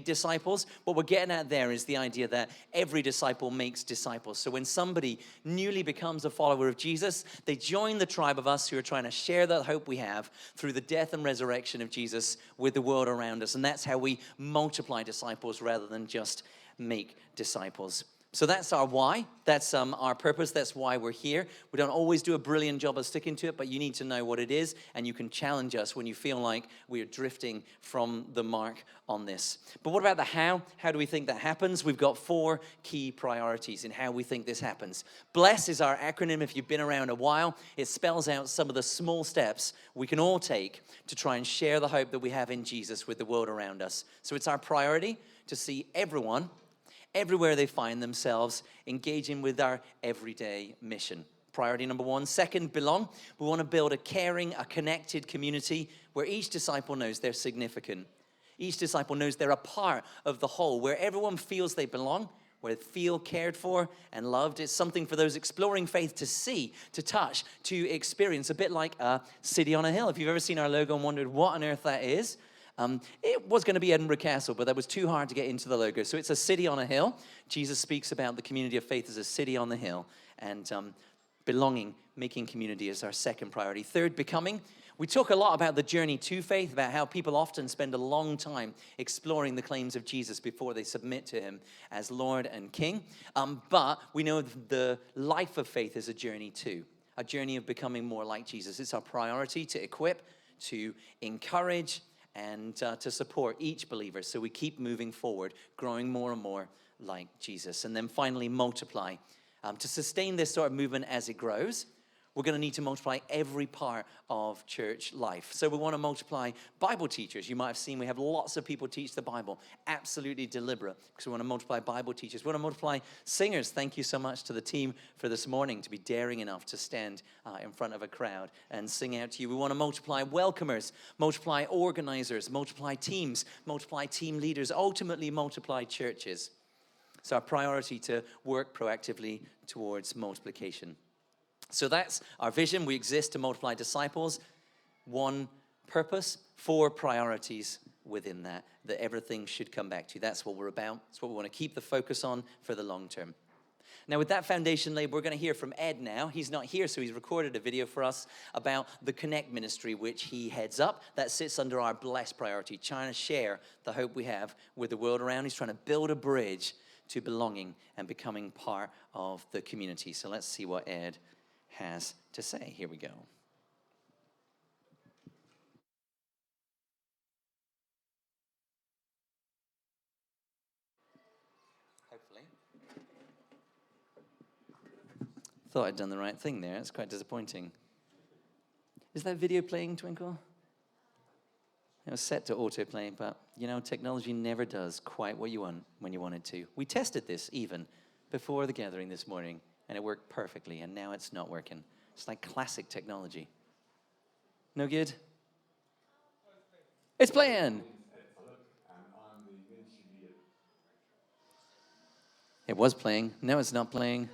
disciples. What we're getting at there is the idea that every disciple makes disciples. So when somebody newly becomes a follower of Jesus, they join the tribe of us who are trying to share that hope we have through the death and resurrection of Jesus with the world around us. And that's how we multiply disciples rather than just make disciples. So that's our why. That's our purpose. That's why we're here. We don't always do a brilliant job of sticking to it, but you need to know what it is, and you can challenge us when you feel like we are drifting from the mark on this. But what about the how? How do we think that happens? We've got 4 key priorities in how we think this happens. BLESS is our acronym. If you've been around a while, it spells out some of the small steps we can all take to try and share the hope that we have in Jesus with the world around us. So it's our priority to see everyone, everywhere they find themselves, engaging with our everyday mission. Priority number 1. Second, belong. We want to build a caring, a connected community where each disciple knows they're significant. Each disciple knows they're a part of the whole, where everyone feels they belong, where they feel cared for and loved. It's something for those exploring faith to see, to touch, to experience, a bit like a city on a hill. If you've ever seen our logo and wondered what on earth that is, it was going to be Edinburgh Castle, but that was too hard to get into the logo. So it's a city on a hill. Jesus speaks about the community of faith as a city on the hill. And belonging, making community is our second priority. Third, becoming. We talk a lot about the journey to faith, about how people often spend a long time exploring the claims of Jesus before they submit to him as Lord and King. But we know the life of faith is a journey too, a journey of becoming more like Jesus. It's our priority to equip, to encourage, and to support each believer so we keep moving forward, growing more and more like Jesus. And then finally, multiply. To sustain this sort of movement as it grows, we're going to need to multiply every part of church life. So we want to multiply Bible teachers. You might have seen we have lots of people teach the Bible. Absolutely deliberate, because we want to multiply Bible teachers. We want to multiply singers. Thank you so much to the team for this morning to be daring enough to stand in front of a crowd and sing out to you. We want to multiply welcomers, multiply organizers, multiply teams, multiply team leaders, ultimately multiply churches. It's our priority to work proactively towards multiplication. So that's our vision. We exist to multiply disciples. 1 purpose, 4 priorities within that everything should come back to. That's what we're about. That's what we want to keep the focus on for the long term. Now, with that foundation laid, we're going to hear from Ed now. He's not here, so he's recorded a video for us about the Connect ministry, which he heads up. That sits under our BLESS priority, trying to share the hope we have with the world around. He's trying to build a bridge to belonging and becoming part of the community. So let's see what Ed has to say. Here we go. Hopefully. Thought I'd done the right thing there. It's quite disappointing. Is that video playing, Twinkle? It was set to autoplay, but you know, technology never does quite what you want when you want it to. We tested this even before the gathering this morning, and it worked perfectly, and now it's not working. It's like classic technology. No good? It's playing. It was playing. Now it's not playing.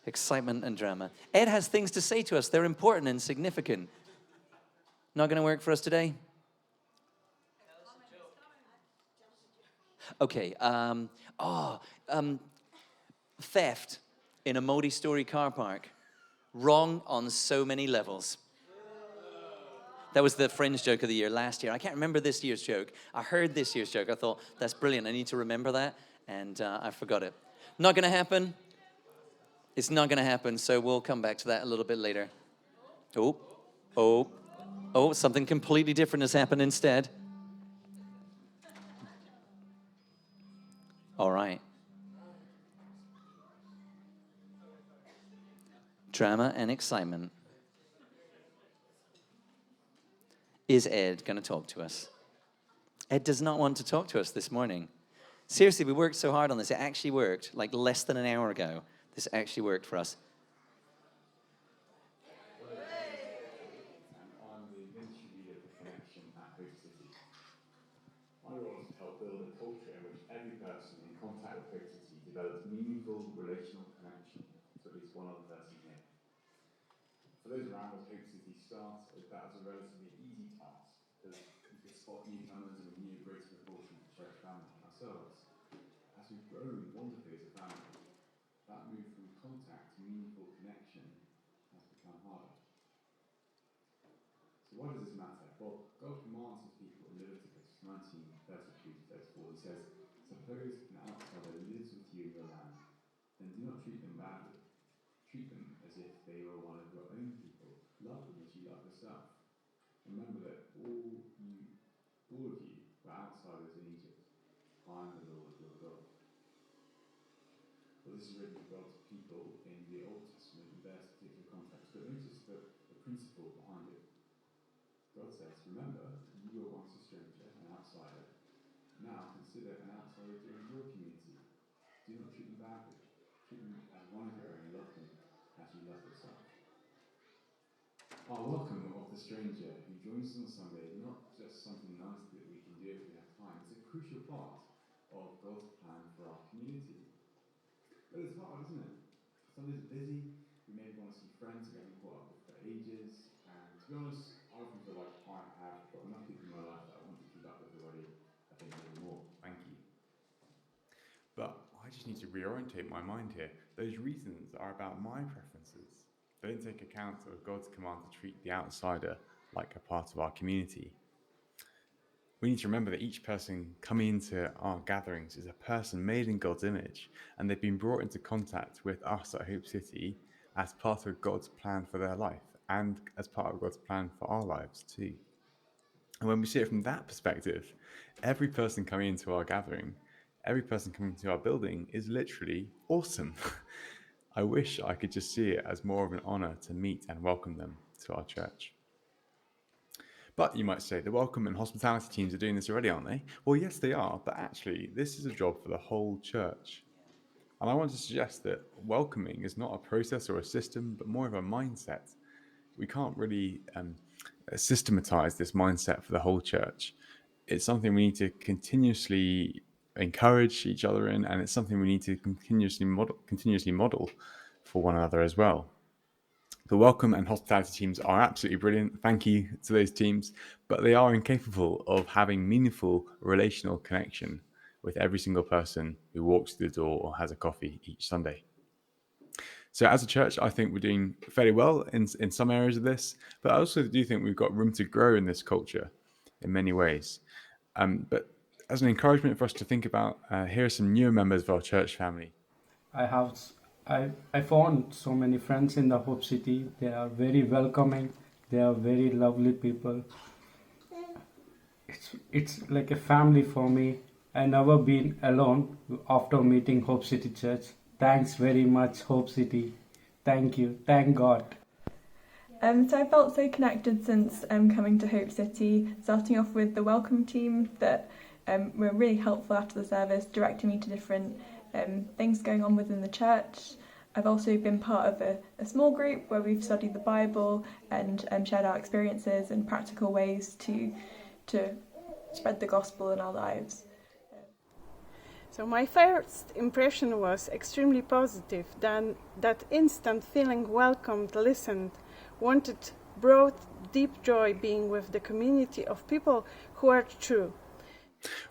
Excitement and drama. Ed has things to say to us. They're important and significant. Not going to work for us today? Okay. Theft in a multi-story car park. Wrong on so many levels. That was the Fringe joke of the year last year. I can't remember this year's joke. I heard this year's joke. I thought, that's brilliant. I need to remember that. And I forgot it. Not going to happen. It's not going to happen. So we'll come back to that a little bit later. Oh, something completely different has happened instead. All right. Drama and excitement. Is Ed going to talk to us? Ed does not want to talk to us this morning. Seriously, we worked so hard on this. It actually worked, like less than an hour ago. This actually worked for us. I'm the ministry leader for Connection at Hope City. My role is to help build a culture in which every person in contact with Hope City develops meaningful relational connection to at least one other person here. For those around us, Hope City started that as a relatively easy task because you could spot newcomers and we knew a greater proportion of the church family. Our ourselves. As we've grown wonderfully as a family, that move from contact to meaningful connection has become harder. So why does this matter? Well, God commands his people in Leviticus 19:32-34. He says, "Suppose an outsider lives with you in your land, then do not treat them badly. Treat them as if they were one of your own people. Love them as you love yourself. Remember that all of you were outsiders in Egypt. I am the Lord your God." Well, this is written to God's people in the Old Testament in their particular context, but notice the principle behind it. God says, remember, you were once a stranger, an outsider. Now consider an outsider in your community. Do not treat them badly. Treat them as one of your own. Love them as you love yourself. Our welcome of the stranger who joins us on Sunday is not just something nice that we can do if we have time. It's a crucial part of God's plan for our community. But it's hard, isn't it? Sundays are busy. We maybe want to see friends we haven't caught up with for ages. And to be honest, I often feel like I have got enough people in my life that I want to keep up with already. I think a little more. Thank you. But I just need to reorientate my mind here. Those reasons are about my preferences. They don't take account of God's command to treat the outsider like a part of our community. We need to remember that each person coming into our gatherings is a person made in God's image, and they've been brought into contact with us at Hope City as part of God's plan for their life and as part of God's plan for our lives too. And when we see it from that perspective, every person coming into our gathering, every person coming to our building is literally awesome. I wish I could just see it as more of an honor to meet and welcome them to our church. But you might say, the welcome and hospitality teams are doing this already, aren't they? Well, yes, they are, but actually, this is a job for the whole church. And I want to suggest that welcoming is not a process or a system, but more of a mindset. We can't really systematize this mindset for the whole church. It's something we need to continuously encourage each other in, and it's something we need to continuously model for one another as well. The welcome and hospitality teams are absolutely brilliant. Thank you to those teams, but they are incapable of having meaningful relational connection with every single person who walks through the door or has a coffee each Sunday. So as a church, I think we're doing fairly well in some areas of this, but I also do think we've got room to grow in this culture in many ways. But as an encouragement for us to think about, here are some newer members of our church family. I found so many friends in the Hope City. They are very welcoming. They are very lovely people. It's like a family for me. I never been alone after meeting Hope City Church. Thanks very much, Hope City. Thank you. Thank God. So I felt so connected since coming to Hope City, starting off with the welcome team that were really helpful after the service, directing me to different things going on within the church. I've also been part of a small group where we've studied the Bible and shared our experiences and practical ways to spread the gospel in our lives. So my first impression was extremely positive. Then that instant feeling welcomed, listened, wanted, brought deep joy being with the community of people who are true.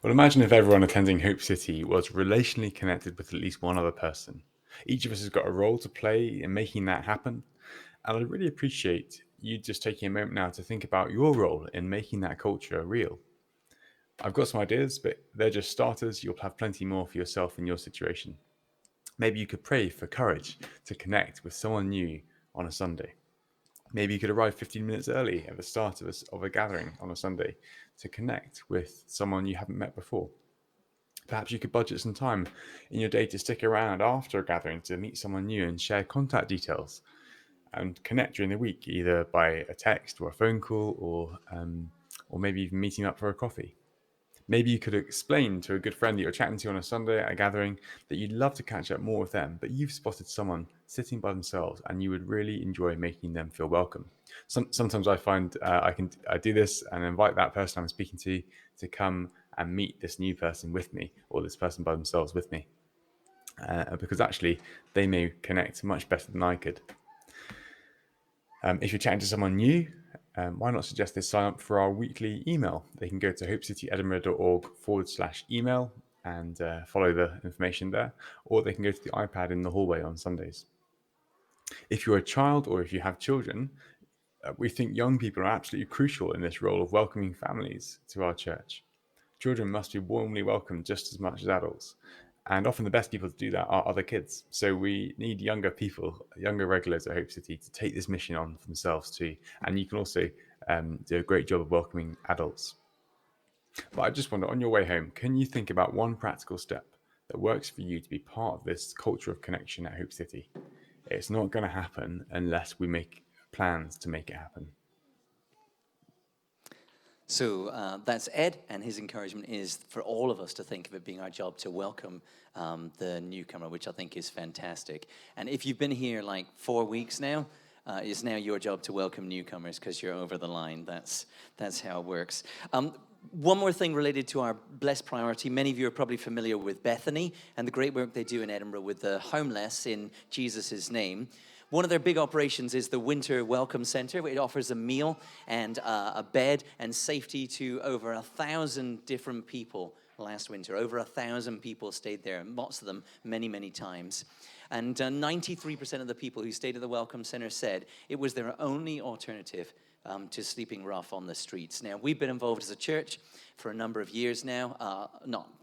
Well, imagine if everyone attending Hope City was relationally connected with at least one other person. Each of us has got a role to play in making that happen. And I really appreciate you just taking a moment now to think about your role in making that culture real. I've got some ideas, but they're just starters. You'll have plenty more for yourself in your situation. Maybe you could pray for courage to connect with someone new on a Sunday. Maybe you could arrive 15 minutes early at the start of a gathering on a Sunday to connect with someone you haven't met before. Perhaps you could budget some time in your day to stick around after a gathering to meet someone new and share contact details and connect during the week, either by a text or a phone call or maybe even meeting up for a coffee. Maybe you could explain to a good friend that you're chatting to on a Sunday at a gathering that you'd love to catch up more with them, but you've spotted someone sitting by themselves and you would really enjoy making them feel welcome. Sometimes I find I do this and invite that person I'm speaking to come and meet this new person with me, or this person by themselves with me, because actually they may connect much better than I could. If you're chatting to someone new, why not suggest they sign up for our weekly email? They can go to hopecityedinburgh.org/email and follow the information there, or they can go to the iPad in the hallway on Sundays. If you're a child or if you have children, we think young people are absolutely crucial in this role of welcoming families to our church. Children must be warmly welcomed just as much as adults. And often the best people to do that are other kids. So we need younger people, younger regulars at Hope City to take this mission on for themselves too. And you can also do a great job of welcoming adults. But I just wonder, on your way home, can you think about one practical step that works for you to be part of this culture of connection at Hope City? It's not going to happen unless we make plans to make it happen. So that's Ed, and his encouragement is for all of us to think of it being our job to welcome the newcomer, which I think is fantastic. And if you've been here like 4 weeks now, it's now your job to welcome newcomers because you're over the line. That's how it works. One more thing related to our blessed priority. Many of you are probably familiar with Bethany and the great work they do in Edinburgh with the homeless in Jesus' name. One of their big operations is the Winter Welcome Center. It offers a meal and a bed and safety to over 1,000 different people last winter. Over 1,000 people stayed there, lots of them many, many times. And 93% of the people who stayed at the Welcome Center said it was their only alternative to sleeping rough on the streets. Now, we've been involved as a church for a number of years now,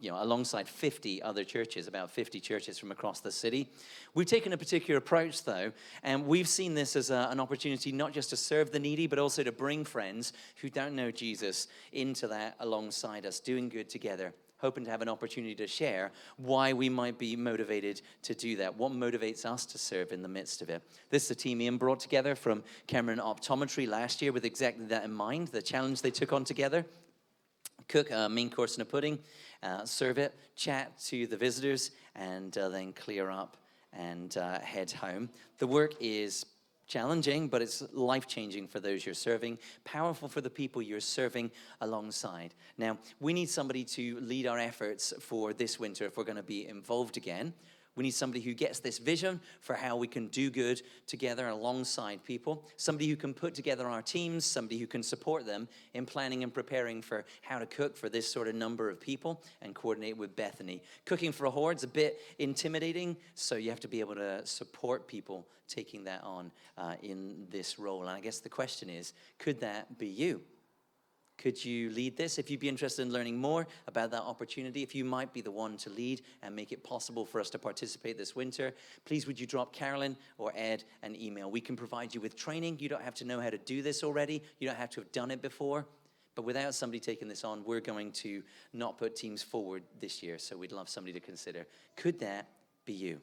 alongside 50 other churches, about 50 churches from across the city. We've taken a particular approach, though, and we've seen this as an opportunity not just to serve the needy, but also to bring friends who don't know Jesus into that alongside us, doing good together, hoping to have an opportunity to share why we might be motivated to do that, what motivates us to serve in the midst of it. This is a team Ian brought together from Cameron Optometry last year with exactly that in mind, the challenge they took on together. Cook a main course and a pudding, serve it, chat to the visitors, and then clear up and head home. The work is challenging, but it's life-changing for those you're serving, powerful for the people you're serving alongside. Now, we need somebody to lead our efforts for this winter if we're going to be involved again. We need somebody who gets this vision for how we can do good together alongside people, somebody who can put together our teams, somebody who can support them in planning and preparing for how to cook for this sort of number of people and coordinate with Bethany. Cooking for a horde's a bit intimidating, so you have to be able to support people taking that on in this role. And I guess the question is, could that be you? Could you lead this? If you'd be interested in learning more about that opportunity, if you might be the one to lead and make it possible for us to participate this winter, please would you drop Carolyn or Ed an email. We can provide you with training. You don't have to know how to do this already. You don't have to have done it before. But without somebody taking this on, we're going to not put teams forward this year. So we'd love somebody to consider. Could that be you?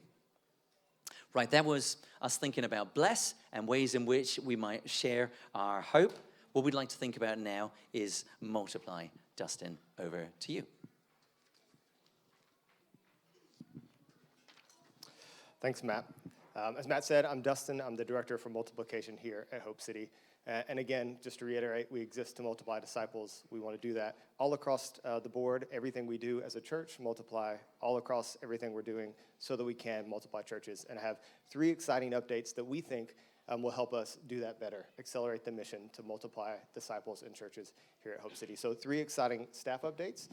Right, that was us thinking about bless and ways in which we might share our hope. What we'd like to think about now is multiply. Dustin, over to you. Thanks, Matt. As Matt said, I'm Dustin. I'm the director for multiplication here at Hope City. And again, just to reiterate, we exist to multiply disciples. We want to do that all across the board, everything we do as a church, multiply all across everything we're doing so that we can multiply churches. And I have 3 exciting updates that we think will help us do that better, accelerate the mission to multiply disciples in churches here at Hope City. So 3 exciting staff updates.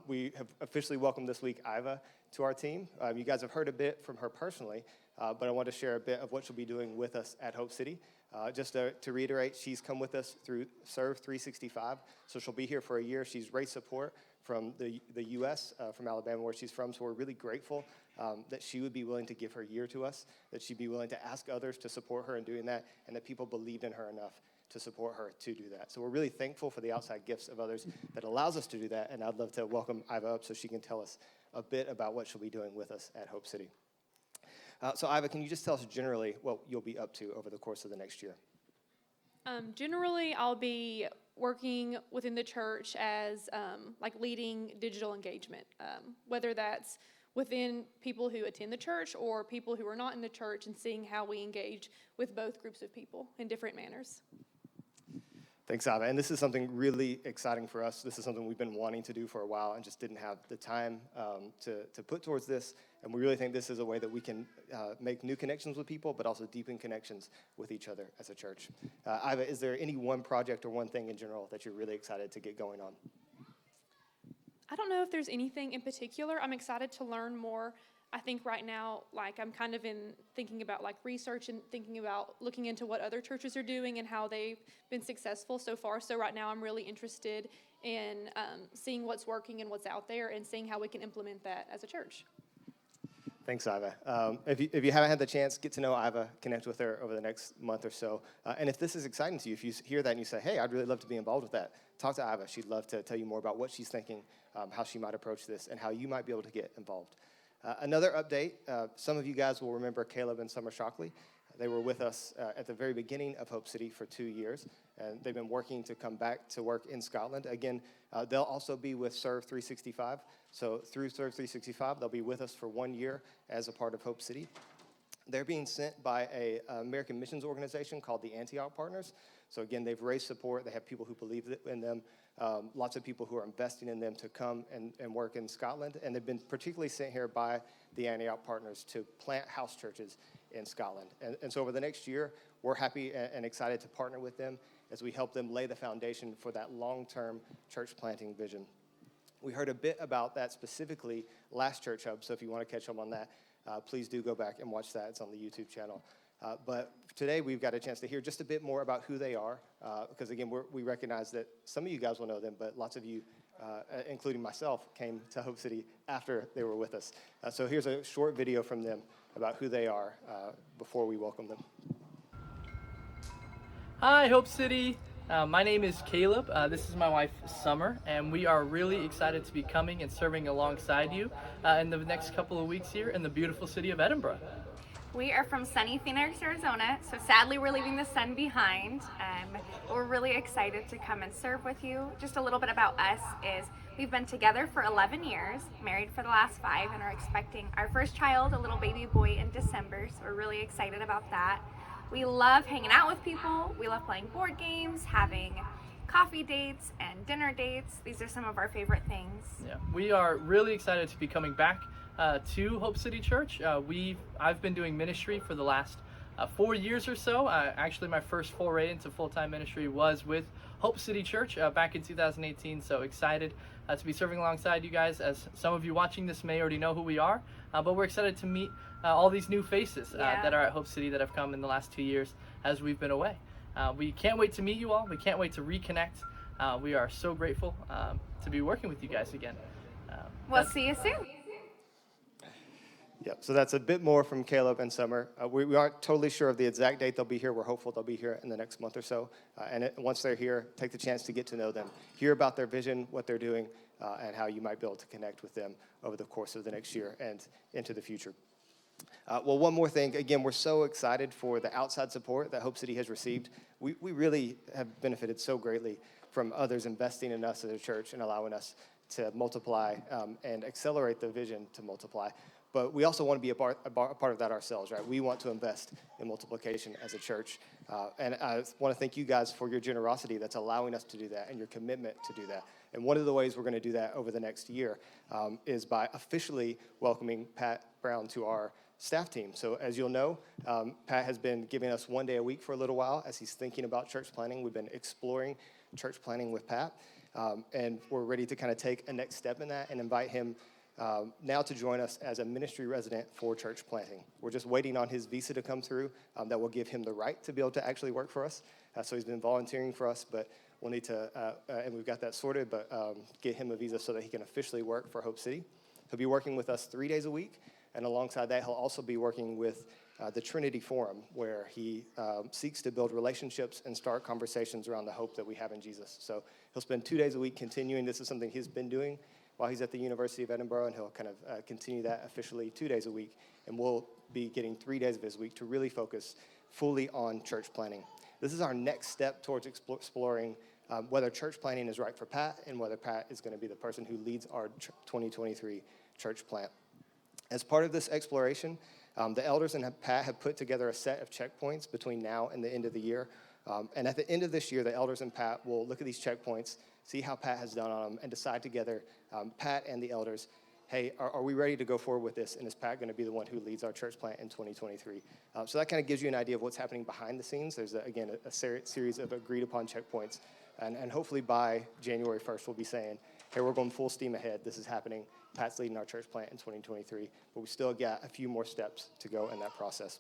We have officially welcomed this week Iva to our team. You guys have heard a bit from her personally, but I want to share a bit of what she'll be doing with us at Hope City. Just to reiterate, she's come with us through Serve 365, so she'll be here for a year. She's raised support from the U.S., from Alabama, where she's from, so we're really grateful that she would be willing to give her year to us, that she'd be willing to ask others to support her in doing that, and that people believed in her enough to support her to do that. So we're really thankful for the outside gifts of others that allows us to do that, and I'd love to welcome Iva up so she can tell us a bit about what she'll be doing with us at Hope City. So Iva, can you just tell us generally what you'll be up to over the course of the next year? Generally, I'll be working within the church as leading digital engagement, whether that's within people who attend the church or people who are not in the church, and seeing how we engage with both groups of people in different manners. Thanks, Iva. And this is something really exciting for us. This is something we've been wanting to do for a while and just didn't have the time to put towards this. And we really think this is a way that we can make new connections with people, but also deepen connections with each other as a church. Iva, is there any one project or one thing in general that you're really excited to get going on? I don't know if there's anything in particular. I'm excited to learn more. I think right now, like I'm kind of in thinking about like research and thinking about looking into what other churches are doing and how they've been successful so far. So right now I'm really interested in seeing what's working and what's out there and seeing how we can implement that as a church. Thanks, Iva. If you haven't had the chance, get to know Iva, connect with her over the next month or so. And if this is exciting to you, if you hear that and you say, hey, I'd really love to be involved with that, talk to Iva. She'd love to tell you more about what she's thinking, how she might approach this, and how you might be able to get involved. Another update, some of you guys will remember Caleb and Summer Shockley. They were with us at the very beginning of Hope City for 2 years, and they've been working to come back to work in Scotland. Again, they'll also be with Serve 365. So through Serve 365, they'll be with us for 1 year as a part of Hope City. They're being sent by an American missions organization called the Antioch Partners. So again, they've raised support. They have people who believe in them, lots of people who are investing in them to come and work in Scotland. And they've been particularly sent here by the Antioch Partners to plant house churches in Scotland. And so over the next year, we're happy and excited to partner with them as we help them lay the foundation for that long-term church planting vision. We heard a bit about that specifically last Church Hub, so if you want to catch up on that, please do go back and watch that. It's on the YouTube channel. But today we've got a chance to hear just a bit more about who they are, because again, we recognize that some of you guys will know them, but lots of you, including myself, came to Hope City after they were with us. So here's a short video from them about who they are before we welcome them. Hi, Hope City. My name is Caleb. This is my wife, Summer, and we are really excited to be coming and serving alongside you in the next couple of weeks here in the beautiful city of Edinburgh. We are from sunny Phoenix, Arizona, so sadly we're leaving the sun behind. We're really excited to come and serve with you. Just a little bit about us is we've been together for 11 years, married for the last 5, and are expecting our first child, a little baby boy, in December, so we're really excited about that. We love hanging out with people. We love playing board games, having coffee dates and dinner dates. These are some of our favorite things. Yeah, we are really excited to be coming back to Hope City Church. I've been doing ministry for the last 4 years or so. Actually, my first foray into full-time ministry was with Hope City Church back in 2018. So excited to be serving alongside you guys. As some of you watching this may already know who we are, but we're excited to meet all these new faces that are at Hope City that have come in the last 2 years as we've been away. We can't wait to meet you all. We can't wait to reconnect. We are so grateful to be working with you guys again. We'll see you soon. Yep, so that's a bit more from Caleb and Summer. We aren't totally sure of the exact date they'll be here. We're hopeful they'll be here in the next month or so. Once they're here, take the chance to get to know them, hear about their vision, what they're doing, and how you might be able to connect with them over the course of the next year and into the future. Well, one more thing. Again, we're so excited for the outside support that Hope City has received. We really have benefited so greatly from others investing in us as a church and allowing us to multiply and accelerate the vision to multiply. But we also want to be a part of that ourselves, right? We want to invest in multiplication as a church. And I want to thank you guys for your generosity that's allowing us to do that and your commitment to do that. And one of the ways we're going to do that over the next year is by officially welcoming Pat Brown to our staff team. So as you'll know, Pat has been giving us 1 day a week for a little while as he's thinking about church planning. We've been exploring church planning with Pat, and we're ready to kind of take a next step in that and invite him now to join us as a ministry resident for church planting. We're just waiting on his visa to come through that will give him the right to be able to actually work for us. So he's been volunteering for us, but we'll need to, and we've got that sorted, but get him a visa so that he can officially work for Hope City. He'll be working with us 3 days a week, and alongside that, he'll also be working with the Trinity Forum, where he seeks to build relationships and start conversations around the hope that we have in Jesus. So he'll spend 2 days a week continuing. This is something he's been doing while he's at the University of Edinburgh, and he'll kind of continue that officially 2 days a week. And we'll be getting 3 days of his week to really focus fully on church planning. This is our next step towards exploring whether church planning is right for Pat and whether Pat is going to be the person who leads our 2023 church plant. As part of this exploration, the elders and Pat have put together a set of checkpoints between now and the end of the year. And at the end of this year, the elders and Pat will look at these checkpoints, see how Pat has done on them, and decide together, Pat and the elders, hey, are we ready to go forward with this? And is Pat going to be the one who leads our church plant in 2023? So that kind of gives you an idea of what's happening behind the scenes. There's, again, a series of agreed-upon checkpoints. And hopefully by January 1st, we'll be saying, hey, we're going full steam ahead. This is happening. Pat's leading our church plant in 2023, but we still got a few more steps to go in that process.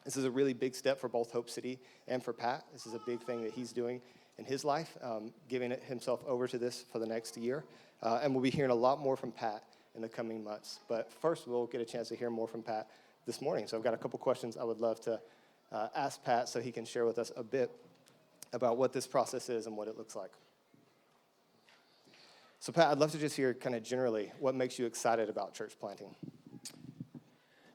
This is a really big step for both Hope City and for Pat. This is a big thing that he's doing in his life, giving himself over to this for the next year. And we'll be hearing a lot more from Pat in the coming months. But first, we'll get a chance to hear more from Pat this morning. So I've got a couple questions I would love to ask Pat so he can share with us a bit about what this process is and what it looks like. So Pat, I'd love to just hear kind of generally what makes you excited about church planting.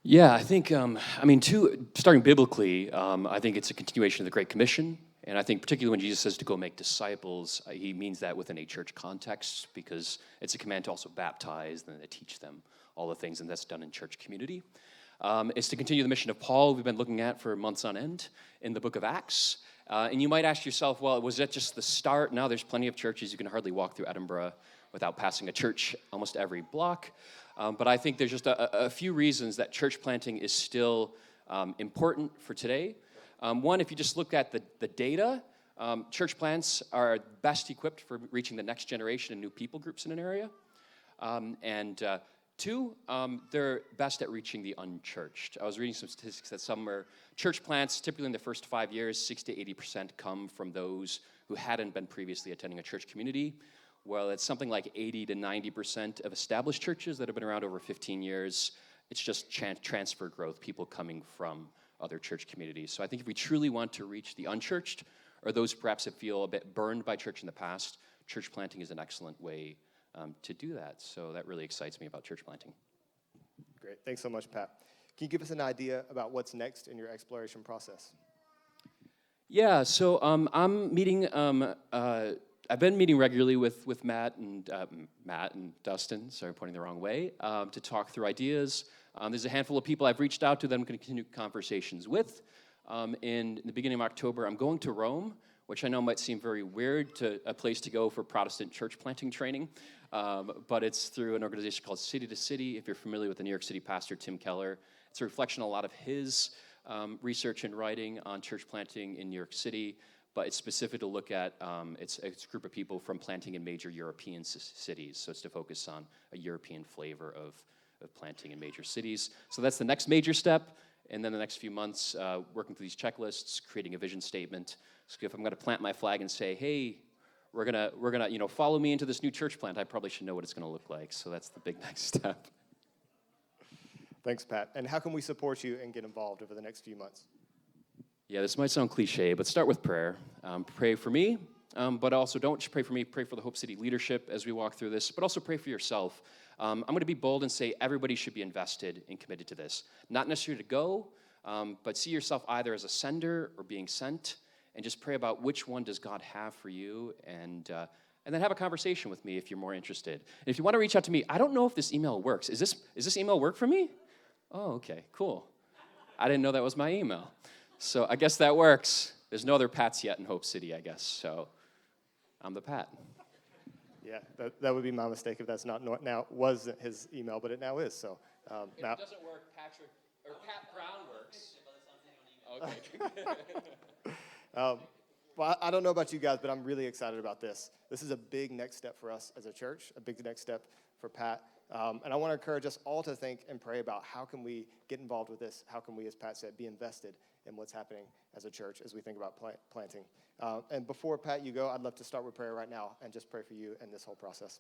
Yeah, I think, starting biblically, I think it's a continuation of the Great Commission. And I think particularly when Jesus says to go make disciples, he means that within a church context, because it's a command to also baptize and to teach them all the things, and that's done in church community. It's to continue the mission of Paul we've been looking at for months on end in the book of Acts. And you might ask yourself, well, was that just the start? Now there's plenty of churches. You can hardly walk through Edinburgh without passing a church almost every block. But I think there's just a few reasons that church planting is still important for today. One, if you just look at the data, church plants are best equipped for reaching the next generation and new people groups in an area. Two, they're best at reaching the unchurched. I was reading some statistics that some are church plants, typically in the first 5 years, 60 to 80% come from those who hadn't been previously attending a church community. Well, it's something like 80 to 90% of established churches that have been around over 15 years. It's just transfer growth, people coming from other church communities. So I think if we truly want to reach the unchurched, or those perhaps that feel a bit burned by church in the past, church planting is an excellent way to do that. So that really excites me about church planting. Great. Thanks so much, Pat. Can you give us an idea about what's next in your exploration process? Yeah, so I'm meeting, I've been meeting regularly with Matt and Dustin, sorry, I'm pointing the wrong way, to talk through ideas. There's a handful of people I've reached out to that I'm going to continue conversations with. In the beginning of October, I'm going to Rome, which I know might seem very weird, to a place to go for Protestant church planting training, but it's through an organization called City to City. If you're familiar with the New York City pastor, Tim Keller, it's a reflection of a lot of his research and writing on church planting in New York City, but it's specific to look at, it's a group of people from planting in major European cities, so it's to focus on a European flavor of planting in major cities. So that's the next major step, and then the next few months, working through these checklists, creating a vision statement. So if I'm gonna plant my flag and say, hey, we're gonna follow me into this new church plant, I probably should know what it's gonna look like, so that's the big next step. Thanks, Pat. And how can we support you and get involved over the next few months? Yeah, this might sound cliche, but start with prayer. Pray for me, but also don't just pray for me, pray for the Hope City leadership as we walk through this, but also pray for yourself. I'm going to be bold and say everybody should be invested and committed to this. Not necessarily to go, but see yourself either as a sender or being sent, and just pray about which one does God have for you, and then have a conversation with me if you're more interested. And if you want to reach out to me, I don't know if this email works. Is this email work for me? Oh, okay, cool. I didn't know that was my email. So I guess that works. There's no other Pats yet in Hope City, I guess. So I'm the Pat. Yeah, that would be my mistake if that's not now wasn't his email, but it now is. So if now, it doesn't work, Patrick or Pat Brown works. Okay. well, I don't know about you guys, but I'm really excited about this. This is a big next step for us as a church, a big next step for Pat. And I want to encourage us all to think and pray about how can we get involved with this? How can we, as Pat said, be invested in what's happening as a church as we think about planting? And before, Pat, you go, I'd love to start with prayer right now and just pray for you in this whole process.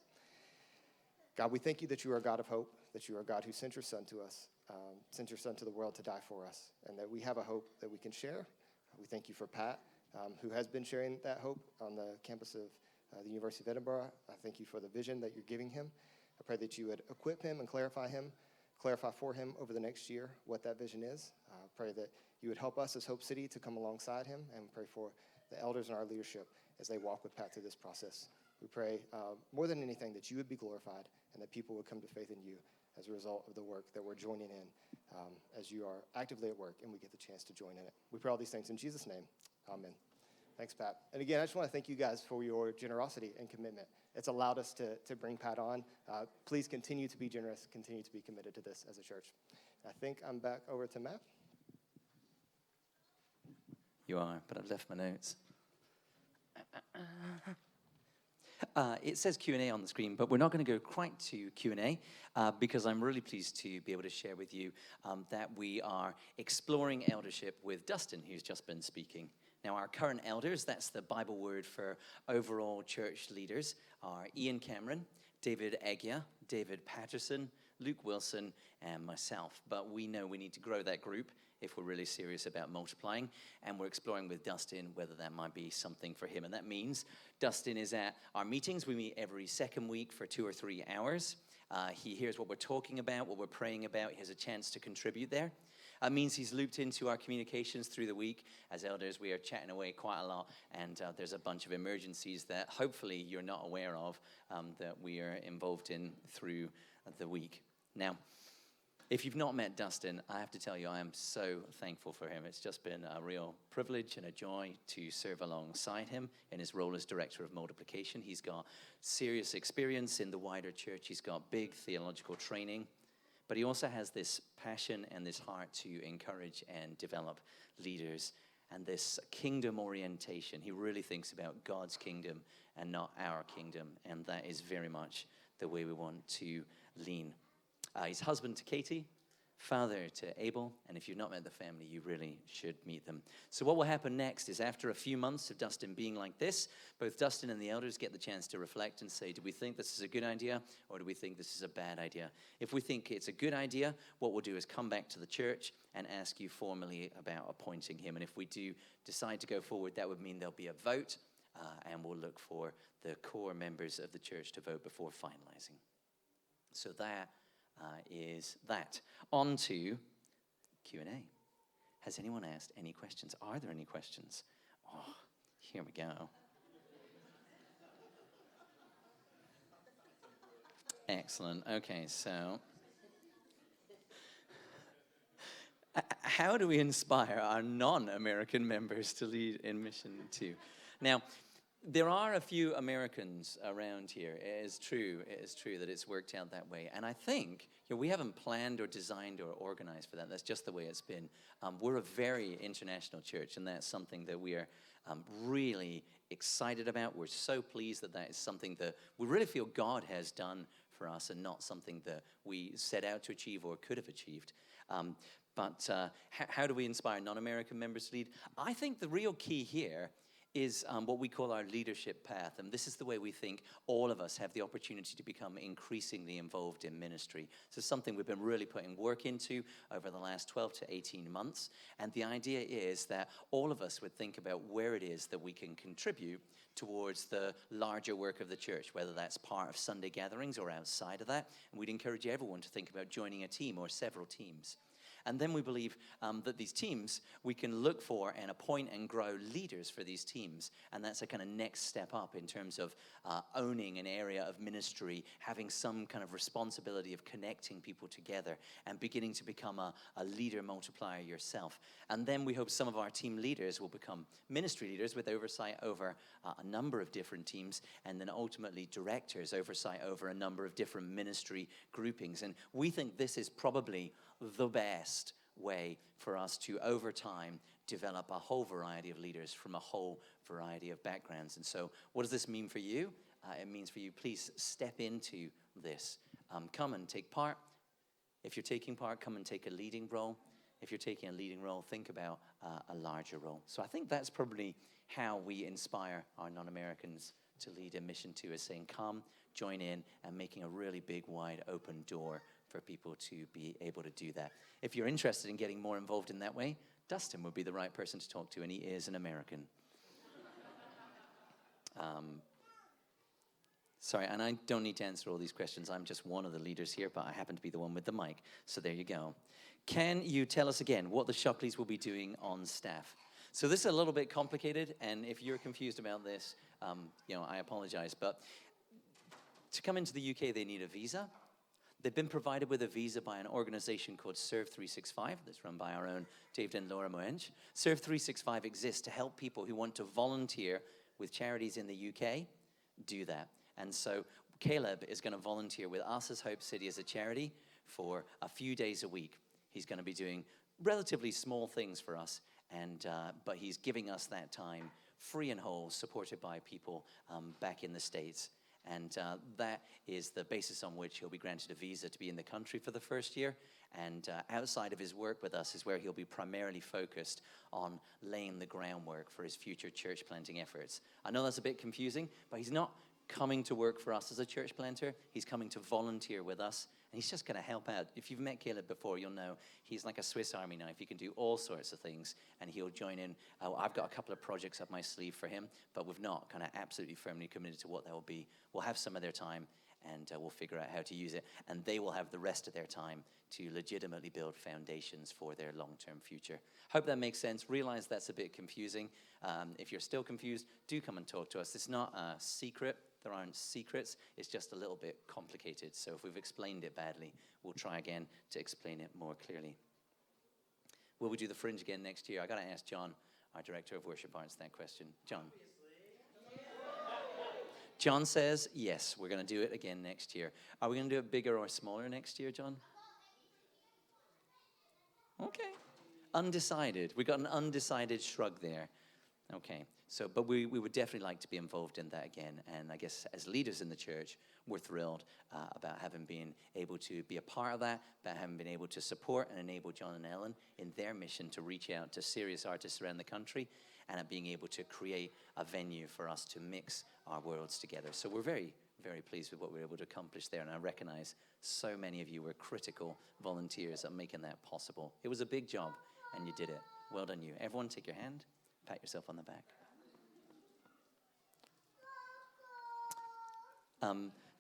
God, we thank you that you are a God of hope, that you are a God who sent your son to us, sent your son to the world to die for us, and that we have a hope that we can share. We thank you for Pat, who has been sharing that hope on the campus of the University of Edinburgh. I thank you for the vision that you're giving him. I pray that you would equip him and clarify for him over the next year what that vision is. Pray that you would help us as Hope City to come alongside him, and pray for the elders and our leadership as they walk with Pat through this process. We pray more than anything that you would be glorified and that people would come to faith in you as a result of the work that we're joining in as you are actively at work and we get the chance to join in it. We pray all these things in Jesus' name. Amen. Thanks, Pat. And again, I just want to thank you guys for your generosity and commitment. It's allowed us to bring Pat on. Please continue to be generous, continue to be committed to this as a church. I think I'm back over to Matt. You are, but I've left my notes. It says Q&A on the screen, but we're not going to go quite to Q&A because I'm really pleased to be able to share with you that we are exploring eldership with Dustin, who's just been speaking. Now, our current elders, that's the Bible word for overall church leaders, are Ian Cameron, David Eggia, David Patterson, Luke Wilson, and myself. But we know we need to grow that group if we're really serious about multiplying, and we're exploring with Dustin whether that might be something for him. And that means Dustin is at our meetings. We meet every second week for 2 or 3 hours. He hears what we're talking about, what we're praying about. He has a chance to contribute there. It means he's looped into our communications through the week. As elders, we are chatting away quite a lot, and there's a bunch of emergencies that hopefully you're not aware of that we are involved in through the week. Now, if you've not met Dustin, I have to tell you, I am so thankful for him. It's just been a real privilege and a joy to serve alongside him in his role as Director of Multiplication. He's got serious experience in the wider church. He's got big theological training. But he also has this passion and this heart to encourage and develop leaders and this kingdom orientation. He really thinks about God's kingdom and not our kingdom. And that is very much the way we want to lean. He's husband to Katie, father to Abel, and if you've not met the family, you really should meet them. So what will happen next is after a few months of Dustin being like this, both Dustin and the elders get the chance to reflect and say, do we think this is a good idea, or do we think this is a bad idea? If we think it's a good idea, what we'll do is come back to the church and ask you formally about appointing him. And if we do decide to go forward, that would mean there'll be a vote, and we'll look for the core members of the church to vote before finalizing. So that is that. On to Q&A. Has anyone asked any questions? Are there any questions? Oh, here we go. Excellent. Okay, so how do we inspire our non-American members to lead in mission too? Now, there are a few Americans around here. It is true that it's worked out that way. And I think we haven't planned or designed or organized for that. That's just the way it's been. We're a very international church, and that's something that we are really excited about. We're so pleased that that is something that we really feel God has done for us and not something that we set out to achieve or could have achieved. But how do we inspire non-American members to lead? I think the real key here is what we call our leadership path. And this is the way we think all of us have the opportunity to become increasingly involved in ministry. So something we've been really putting work into over the last 12 to 18 months. And the idea is that all of us would think about where it is that we can contribute towards the larger work of the church, whether that's part of Sunday gatherings or outside of that. And we'd encourage everyone to think about joining a team or several teams. And then we believe that these teams, we can look for and appoint and grow leaders for these teams. And that's a kind of next step up in terms of owning an area of ministry, having some kind of responsibility of connecting people together and beginning to become a leader multiplier yourself. And then we hope some of our team leaders will become ministry leaders with oversight over a number of different teams, and then ultimately directors, oversight over a number of different ministry groupings. And we think this is probably the best way for us to, over time, develop a whole variety of leaders from a whole variety of backgrounds. And so what does this mean for you? It means for you, please step into this. Come and take part. If you're taking part, come and take a leading role. If you're taking a leading role, think about a larger role. So I think that's probably how we inspire our non-Americans to lead a mission too, is saying, come, join in, and making a really big, wide open door for people to be able to do that. If you're interested in getting more involved in that way, Dustin would be the right person to talk to, and he is an American. Sorry, and I don't need to answer all these questions. I'm just one of the leaders here, but I happen to be the one with the mic. So there you go. Can you tell us again what the Shockleys will be doing on staff? So this is a little bit complicated, and if you're confused about this, I apologize. But to come into the UK, they need a visa. They've been provided with a visa by an organization called Serve 365 that's run by our own David and Laura Moenge. Serve 365 exists to help people who want to volunteer with charities in the UK do that. And so Caleb is going to volunteer with us as Hope City as a charity for a few days a week. He's going to be doing relatively small things for us, but he's giving us that time free and whole, supported by people back in the States. And that is the basis on which he'll be granted a visa to be in the country for the first year. And outside of his work with us is where he'll be primarily focused on laying the groundwork for his future church planting efforts. I know that's a bit confusing, but he's not coming to work for us as a church planter. He's coming to volunteer with us, and he's just going to help out. If you've met Caleb before, you'll know he's like a Swiss Army knife. He can do all sorts of things, and he'll join in. I've got a couple of projects up my sleeve for him, but we've not kind of absolutely firmly committed to what that will be. We'll have some of their time, and we'll figure out how to use it, and they will have the rest of their time to legitimately build foundations for their long-term future. Hope that makes sense. Realize that's a bit confusing. If you're still confused, do come and talk to us. It's not a secret. There aren't secrets. It's just a little bit complicated. So if we've explained it badly, we'll try again to explain it more clearly. Will we do the Fringe again next year? I got to ask John, our Director of Worship Arts, that question. John. John says, yes, we're going to do it again next year. Are we going to do it bigger or smaller next year, John? Okay. Undecided. We got an undecided shrug there. Okay. So, but we would definitely like to be involved in that again. And I guess as leaders in the church, we're thrilled about having been able to be a part of that, about having been able to support and enable John and Ellen in their mission to reach out to serious artists around the country, and at being able to create a venue for us to mix our worlds together. So we're very, very pleased with what we were able to accomplish there, and I recognize so many of you were critical volunteers at making that possible. It was a big job, and you did it. Well done, you. Everyone take your hand, pat yourself on the back.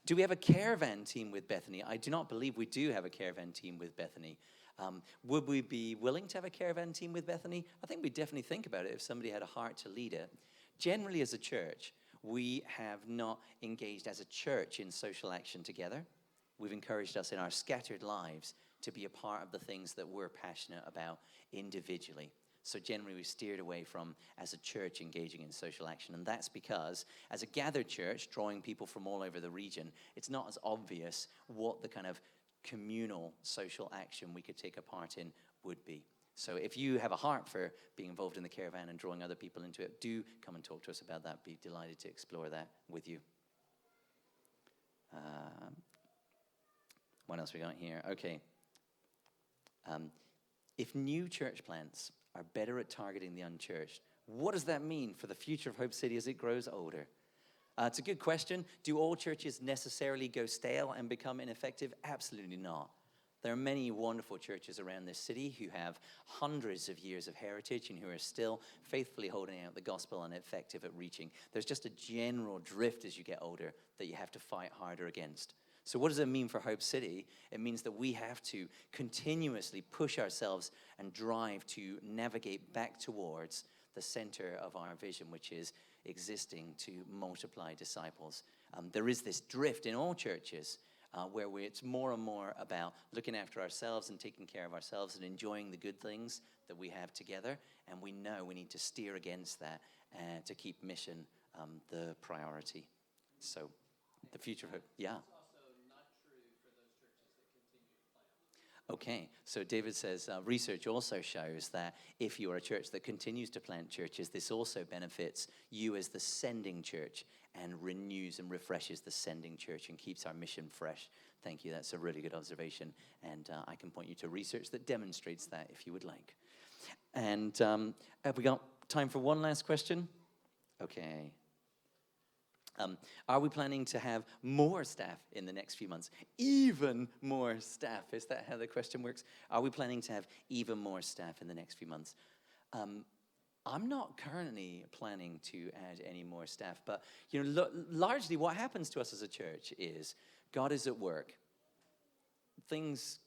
Do we have a caravan team with Bethany? I do not believe we do have a caravan team with Bethany. Would we be willing to have a caravan team with Bethany? I think we'd definitely think about it if somebody had a heart to lead it. Generally, as a church, we have not engaged as a church in social action together. We've encouraged us in our scattered lives to be a part of the things that we're passionate about individually. So generally, we steered away from, as a church, engaging in social action. And that's because, as a gathered church, drawing people from all over the region, it's not as obvious what the kind of communal social action we could take a part in would be. So if you have a heart for being involved in the caravan and drawing other people into it, do come and talk to us about that. Be delighted to explore that with you. What else we got here? Okay. If new church plants are better at targeting the unchurched, what does that mean for the future of Hope City as it grows older? It's a good question. Do all churches necessarily go stale and become ineffective? Absolutely not. There are many wonderful churches around this city who have hundreds of years of heritage and who are still faithfully holding out the gospel and effective at reaching. There's just a general drift as you get older that you have to fight harder against. So what does it mean for Hope City? It means that we have to continuously push ourselves and drive to navigate back towards the center of our vision, which is existing to multiply disciples. There is this drift in all churches where it's more and more about looking after ourselves and taking care of ourselves and enjoying the good things that we have together. And we know we need to steer against that to keep mission the priority. So the future of Hope, yeah. Okay, so David says, research also shows that if you are a church that continues to plant churches, this also benefits you as the sending church and renews and refreshes the sending church and keeps our mission fresh. Thank you, that's a really good observation. And I can point you to research that demonstrates that if you would like. And have we got time for one last question? Okay. Are we planning to have more staff in the next few months? Even more staff. Is that how the question works? Are we planning to have even more staff in the next few months? I'm not currently planning to add any more staff, but largely what happens to us as a church is God is at work. Things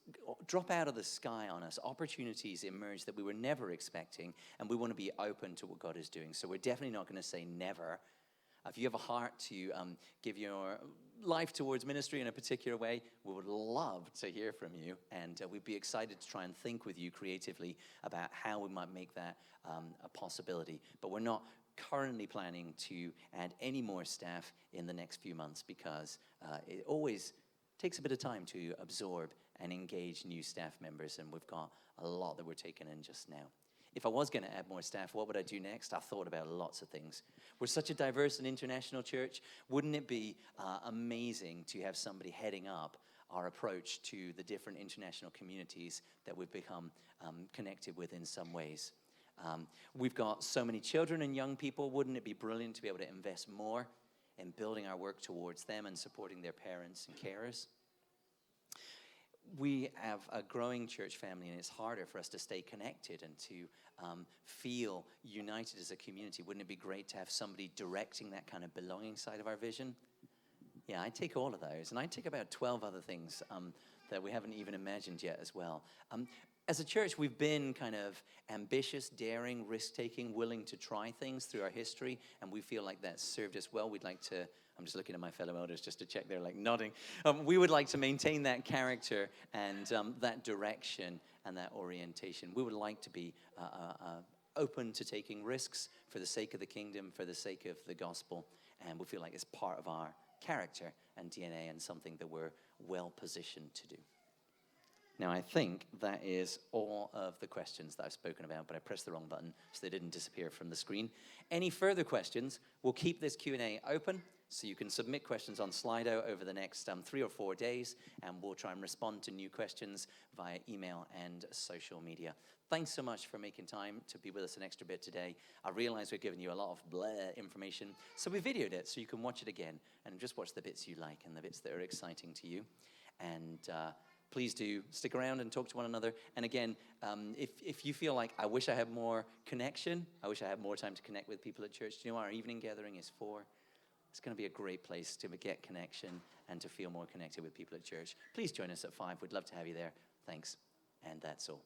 drop out of the sky on us. Opportunities emerge that we were never expecting, and we want to be open to what God is doing. So we're definitely not going to say never. If you have a heart to give your life towards ministry in a particular way, we would love to hear from you. And we'd be excited to try and think with you creatively about how we might make that a possibility. But we're not currently planning to add any more staff in the next few months because it always takes a bit of time to absorb and engage new staff members. And we've got a lot that we're taking in just now. If I was going to add more staff, what would I do next? I thought about lots of things. We're such a diverse and international church. Wouldn't it be amazing to have somebody heading up our approach to the different international communities that we've become connected with in some ways? We've got so many children and young people. Wouldn't it be brilliant to be able to invest more in building our work towards them and supporting their parents and carers? We have a growing church family, and it's harder for us to stay connected and to feel united as a community. Wouldn't it be great to have somebody directing that kind of belonging side of our vision? Yeah, I take all of those, and I take about 12 other things that we haven't even imagined yet as well. As a church, we've been kind of ambitious, daring, risk-taking, willing to try things through our history, and we feel like that's served us well. We'd like to, I'm just looking at my fellow elders just to check they're like nodding. We would like to maintain that character and that direction and that orientation. We would like to be open to taking risks for the sake of the kingdom, for the sake of the gospel, and we feel like it's part of our character and DNA and something that we're well positioned to do. Now, I think that is all of the questions that I've spoken about, but I pressed the wrong button, so they didn't disappear from the screen. Any further questions, we'll keep this Q&A open, so you can submit questions on Slido over the next 3 or 4 days, and we'll try and respond to new questions via email and social media. Thanks so much for making time to be with us an extra bit today. I realize we've given you a lot of blah information, so we videoed it so you can watch it again and just watch the bits you like and the bits that are exciting to you. And please do stick around and talk to one another. And again, if you feel like, I wish I had more connection, I wish I had more time to connect with people at church, do you know what our evening gathering is for? It's going to be a great place to get connection and to feel more connected with people at church. Please join us at 5. We'd love to have you there. Thanks. And that's all.